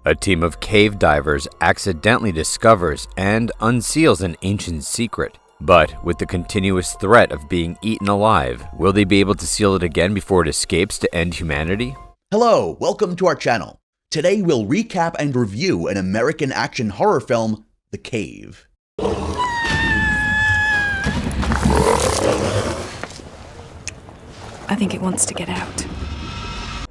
A team of cave divers accidentally discovers and unseals an ancient secret. But with the continuous threat of being eaten alive, will they be able to seal it again before it escapes to end humanity? Hello, welcome to our channel. Today we'll recap and review an American action horror film, The Cave. I think it wants to get out.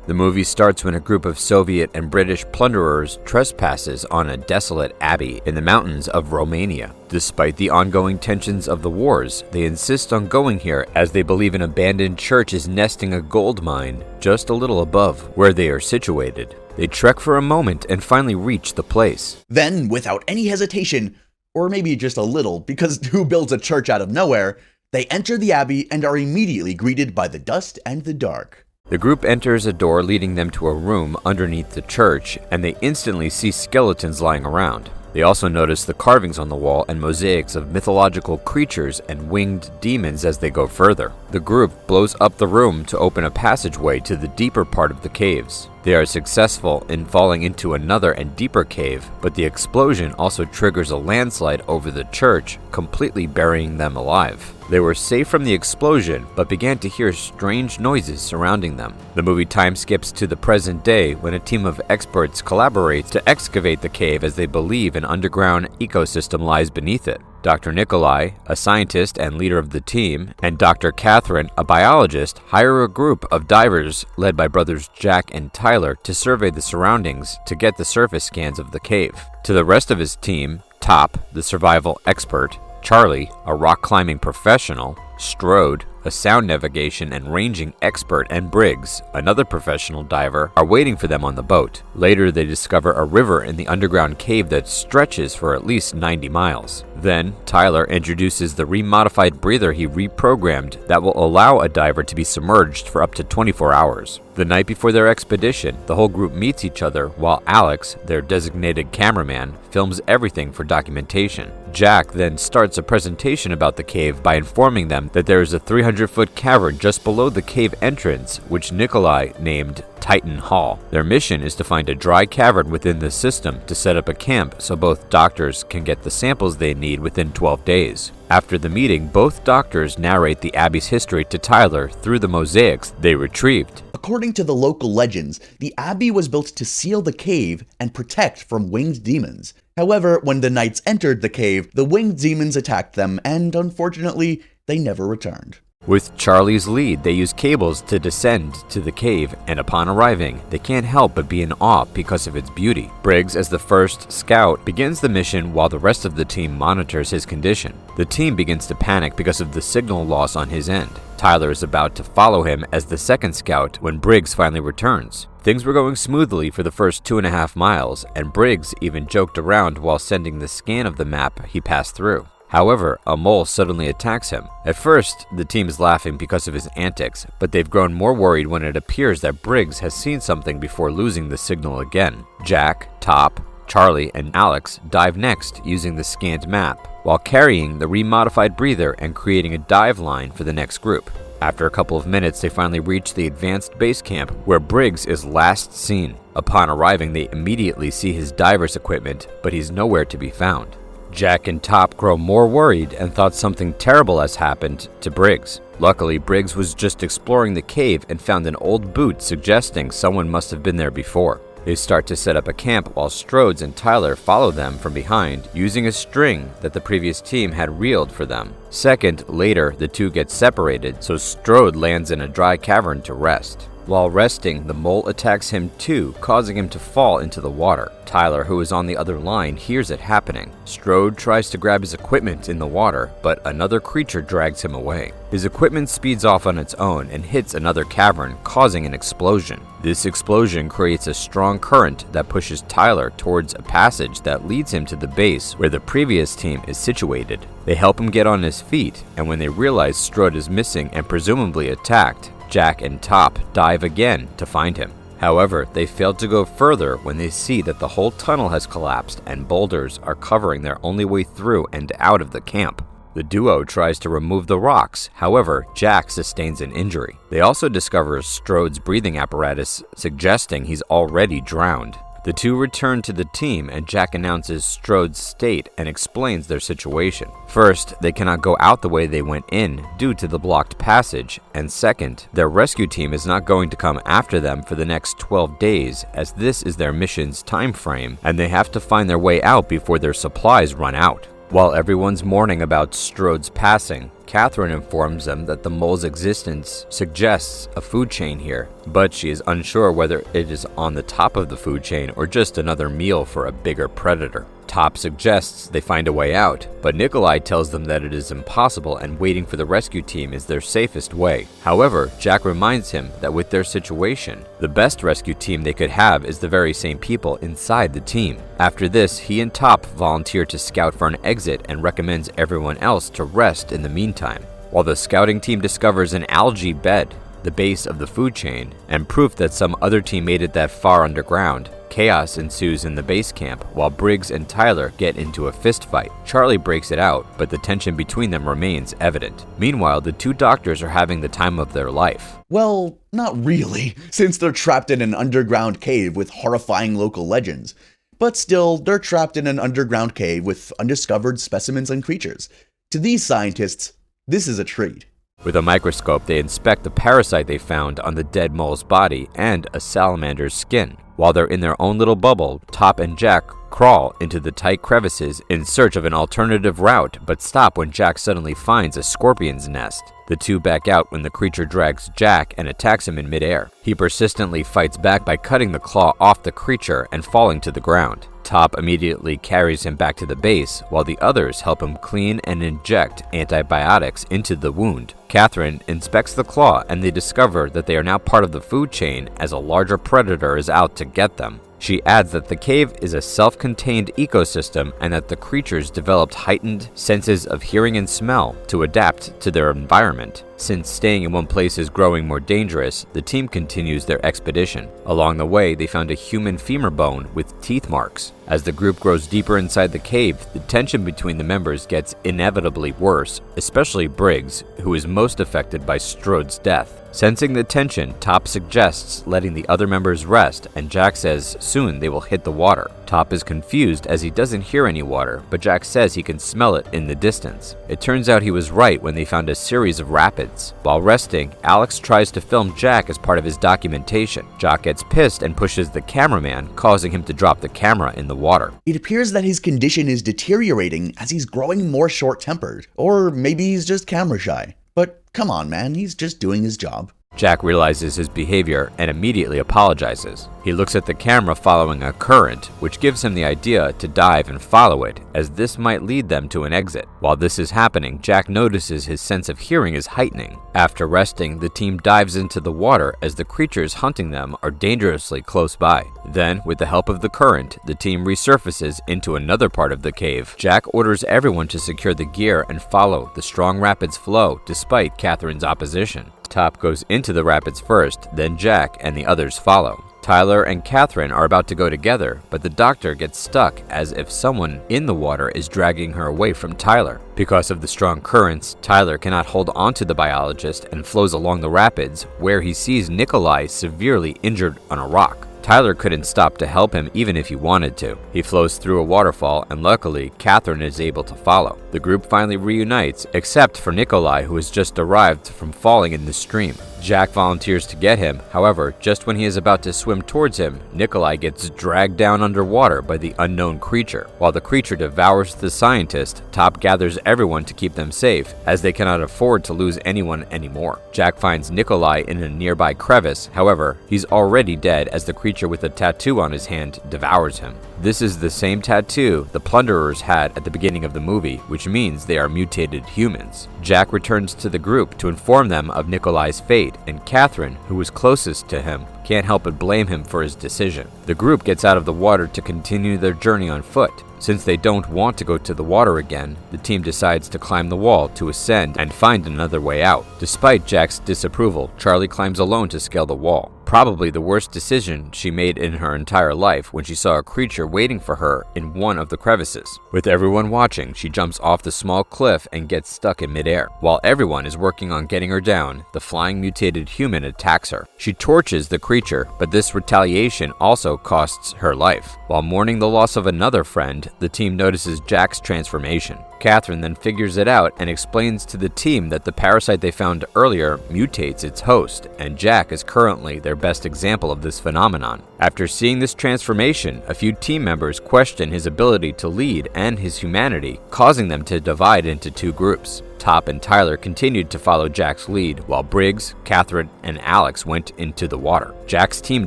The movie starts when a group of Soviet and British plunderers trespasses on a desolate abbey in the mountains of Romania. Despite the ongoing tensions of the wars, they insist on going here as they believe an abandoned church is nesting a gold mine just a little above where they are situated. They trek for a moment and finally reach the place. Then, without any hesitation, or maybe just a little, because who builds a church out of nowhere, they enter the abbey and are immediately greeted by the dust and the dark. The group enters a door leading them to a room underneath the church, and they instantly see skeletons lying around. They also notice the carvings on the wall and mosaics of mythological creatures and winged demons as they go further. The group blows up the room to open a passageway to the deeper part of the caves. They are successful in falling into another and deeper cave, but the explosion also triggers a landslide over the church, completely burying them alive. They were safe from the explosion, but began to hear strange noises surrounding them. The movie time skips to the present day when a team of experts collaborates to excavate the cave as they believe an underground ecosystem lies beneath it. Dr. Nikolai, a scientist and leader of the team, and Dr. Catherine, a biologist, hire a group of divers led by brothers Jack and Tyler to survey the surroundings to get the surface scans of the cave. To the rest of his team, Top, the survival expert, Charlie, a rock climbing professional, Strode, a sound navigation and ranging expert, and Briggs, another professional diver, are waiting for them on the boat. Later, they discover a river in the underground cave that stretches for at least 90 miles. Then, Tyler introduces the remodified breather he reprogrammed that will allow a diver to be submerged for up to 24 hours. The night before their expedition, the whole group meets each other while Alex, their designated cameraman, films everything for documentation. Jack then starts a presentation about the cave by informing them that there is a 300-foot cavern just below the cave entrance, which Nikolai named Titan Hall. Their mission is to find a dry cavern within the system to set up a camp so both doctors can get the samples they need within 12 days. After the meeting, both doctors narrate the abbey's history to Tyler through the mosaics they retrieved. According to the local legends, the abbey was built to seal the cave and protect from winged demons. However, when the knights entered the cave, the winged demons attacked them, and unfortunately, they never returned. With Charlie's lead, they use cables to descend to the cave, and upon arriving, they can't help but be in awe because of its beauty. Briggs, as the first scout, begins the mission while the rest of the team monitors his condition. The team begins to panic because of the signal loss on his end. Tyler is about to follow him as the second scout when Briggs finally returns. Things were going smoothly for the first 2.5 miles, and Briggs even joked around while sending the scan of the map he passed through. However, a mole suddenly attacks him. At first, the team is laughing because of his antics, but they've grown more worried when it appears that Briggs has seen something before losing the signal again. Jack, Top, Charlie, and Alex dive next using the scanned map, while carrying the remodified breather and creating a dive line for the next group. After a couple of minutes, they finally reach the advanced base camp where Briggs is last seen. Upon arriving, they immediately see his diver's equipment, but he's nowhere to be found. Jack and Top grow more worried and thought something terrible has happened to Briggs. Luckily, Briggs was just exploring the cave and found an old boot suggesting someone must have been there before. They start to set up a camp while Strodes and Tyler follow them from behind using a string that the previous team had reeled for them. Second, later, the two get separated, so Strode lands in a dry cavern to rest. While resting, the mole attacks him too, causing him to fall into the water. Tyler, who is on the other line, hears it happening. Strode tries to grab his equipment in the water, but another creature drags him away. His equipment speeds off on its own and hits another cavern, causing an explosion. This explosion creates a strong current that pushes Tyler towards a passage that leads him to the base where the previous team is situated. They help him get on his feet, and when they realize Strode is missing and presumably attacked, Jack and Top dive again to find him. However, they fail to go further when they see that the whole tunnel has collapsed and boulders are covering their only way through and out of the camp. The duo tries to remove the rocks, however, Jack sustains an injury. They also discover Strode's breathing apparatus, suggesting he's already drowned. The two return to the team and Jack announces Strode's state and explains their situation. First, they cannot go out the way they went in due to the blocked passage, and second, their rescue team is not going to come after them for the next 12 days as this is their mission's time frame and they have to find their way out before their supplies run out. While everyone's mourning about Strode's passing, Catherine informs them that the mole's existence suggests a food chain here, but she is unsure whether it is on the top of the food chain or just another meal for a bigger predator. Top suggests they find a way out, but Nikolai tells them that it is impossible and waiting for the rescue team is their safest way. However, Jack reminds him that with their situation, the best rescue team they could have is the very same people inside the team. After this, he and Top volunteer to scout for an exit and recommends everyone else to rest in the meantime. While the scouting team discovers an algae bed, the base of the food chain, and proof that some other team made it that far underground, chaos ensues in the base camp while Briggs and Tyler get into a fist fight. Charlie breaks it out, but the tension between them remains evident. Meanwhile, the two doctors are having the time of their life. Well, not really, since they're trapped in an underground cave with horrifying local legends. But still, they're trapped in an underground cave with undiscovered specimens and creatures. To these scientists, this is a treat. With a microscope, they inspect the parasite they found on the dead mole's body and a salamander's skin. While they're in their own little bubble, Top and Jack crawl into the tight crevices in search of an alternative route, but stop when Jack suddenly finds a scorpion's nest. The two back out when the creature drags Jack and attacks him in midair. He persistently fights back by cutting the claw off the creature and falling to the ground. Top immediately carries him back to the base, while the others help him clean and inject antibiotics into the wound. Catherine inspects the claw and they discover that they are now part of the food chain as a larger predator is out to get them. She adds that the cave is a self-contained ecosystem and that the creatures developed heightened senses of hearing and smell to adapt to their environment. Since staying in one place is growing more dangerous, the team continues their expedition. Along the way, they found a human femur bone with teeth marks. As the group grows deeper inside the cave, the tension between the members gets inevitably worse, especially Briggs, who is most affected by Strode's death. Sensing the tension, Top suggests letting the other members rest, and Jack says soon they will hit the water. Top is confused as he doesn't hear any water, but Jack says he can smell it in the distance. It turns out he was right when they found a series of rapids. While resting, Alex tries to film Jack as part of his documentation. Jack gets pissed and pushes the cameraman, causing him to drop the camera in the water. It appears that his condition is deteriorating as he's growing more short-tempered, or maybe he's just camera shy. But come on, man, he's just doing his job. Jack realizes his behavior and immediately apologizes. He looks at the camera following a current, which gives him the idea to dive and follow it, as this might lead them to an exit. While this is happening, Jack notices his sense of hearing is heightening. After resting, the team dives into the water as the creatures hunting them are dangerously close by. Then, with the help of the current, the team resurfaces into another part of the cave. Jack orders everyone to secure the gear and follow the strong rapids flow despite Catherine's opposition. Top goes into the rapids first, then Jack and the others follow. Tyler and Catherine are about to go together, but the doctor gets stuck as if someone in the water is dragging her away from Tyler. Because of the strong currents, Tyler cannot hold onto the biologist and flows along the rapids, where he sees Nikolai severely injured on a rock. Tyler couldn't stop to help him even if he wanted to. He flows through a waterfall and luckily, Catherine is able to follow. The group finally reunites, except for Nikolai, who has just arrived from falling in the stream. Jack volunteers to get him, however, just when he is about to swim towards him, Nikolai gets dragged down underwater by the unknown creature. While the creature devours the scientist, Top gathers everyone to keep them safe, as they cannot afford to lose anyone anymore. Jack finds Nikolai in a nearby crevice, however, he's already dead as the creature with a tattoo on his hand devours him. This is the same tattoo the plunderers had at the beginning of the movie, which means they are mutated humans. Jack returns to the group to inform them of Nikolai's fate, and Catherine, who was closest to him, can't help but blame him for his decision. The group gets out of the water to continue their journey on foot. Since they don't want to go to the water again, the team decides to climb the wall to ascend and find another way out. Despite Jack's disapproval, Charlie climbs alone to scale the wall. Probably the worst decision she made in her entire life when she saw a creature waiting for her in one of the crevices. With everyone watching, she jumps off the small cliff and gets stuck in midair. While everyone is working on getting her down, the flying mutated human attacks her. She torches the creature, but this retaliation also costs her life. While mourning the loss of another friend, the team notices Jack's transformation. Catherine then figures it out and explains to the team that the parasite they found earlier mutates its host, and Jack is currently their best example of this phenomenon. After seeing this transformation, a few team members question his ability to lead and his humanity, causing them to divide into two groups. Top and Tyler continued to follow Jack's lead, while Briggs, Catherine, and Alex went into the water. Jack's team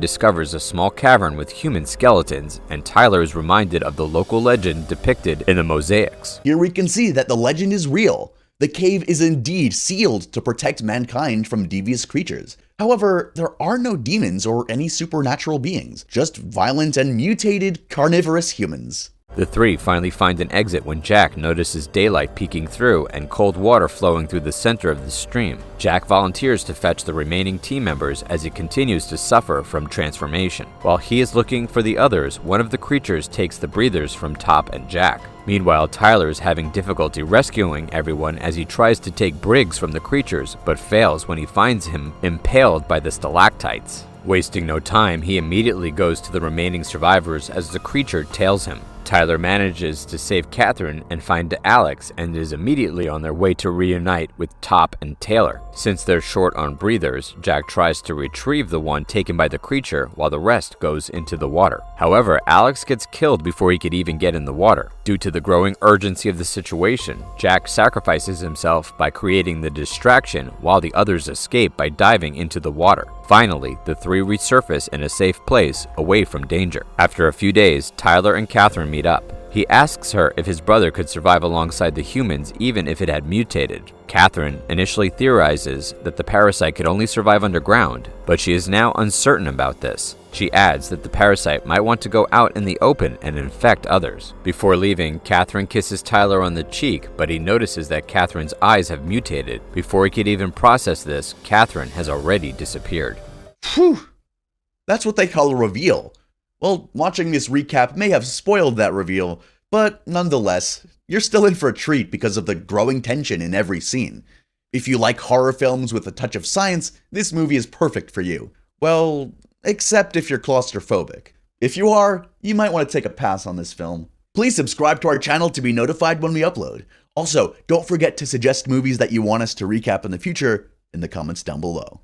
discovers a small cavern with human skeletons, and Tyler is reminded of the local legend depicted in the mosaics. Here we can see that the legend is real. The cave is indeed sealed to protect mankind from devious creatures. However, there are no demons or any supernatural beings, just violent and mutated carnivorous humans. The three finally find an exit when Jack notices daylight peeking through and cold water flowing through the center of the stream. Jack volunteers to fetch the remaining team members as he continues to suffer from transformation. While he is looking for the others, one of the creatures takes the breathers from Top and Jack. Meanwhile, Tyler is having difficulty rescuing everyone as he tries to take Briggs from the creatures, but fails when he finds him impaled by the stalactites. Wasting no time, he immediately goes to the remaining survivors as the creature tails him. Tyler manages to save Catherine and find Alex and is immediately on their way to reunite with Top and Taylor. Since they're short on breathers, Jack tries to retrieve the one taken by the creature while the rest goes into the water. However, Alex gets killed before he could even get in the water. Due to the growing urgency of the situation, Jack sacrifices himself by creating the distraction while the others escape by diving into the water. Finally, the three resurface in a safe place away from danger. After a few days, Tyler and Catherine meet up. He asks her if his brother could survive alongside the humans even if it had mutated. Catherine initially theorizes that the parasite could only survive underground, but she is now uncertain about this. She adds that the parasite might want to go out in the open and infect others. Before leaving, Catherine kisses Tyler on the cheek, but he notices that Catherine's eyes have mutated. Before he could even process this, Catherine has already disappeared. Phew! That's what they call a reveal. Well, watching this recap may have spoiled that reveal, but nonetheless, you're still in for a treat because of the growing tension in every scene. If you like horror films with a touch of science, this movie is perfect for you. Well, except if you're claustrophobic. If you are, you might want to take a pass on this film. Please subscribe to our channel to be notified when we upload. Also, don't forget to suggest movies that you want us to recap in the future in the comments down below.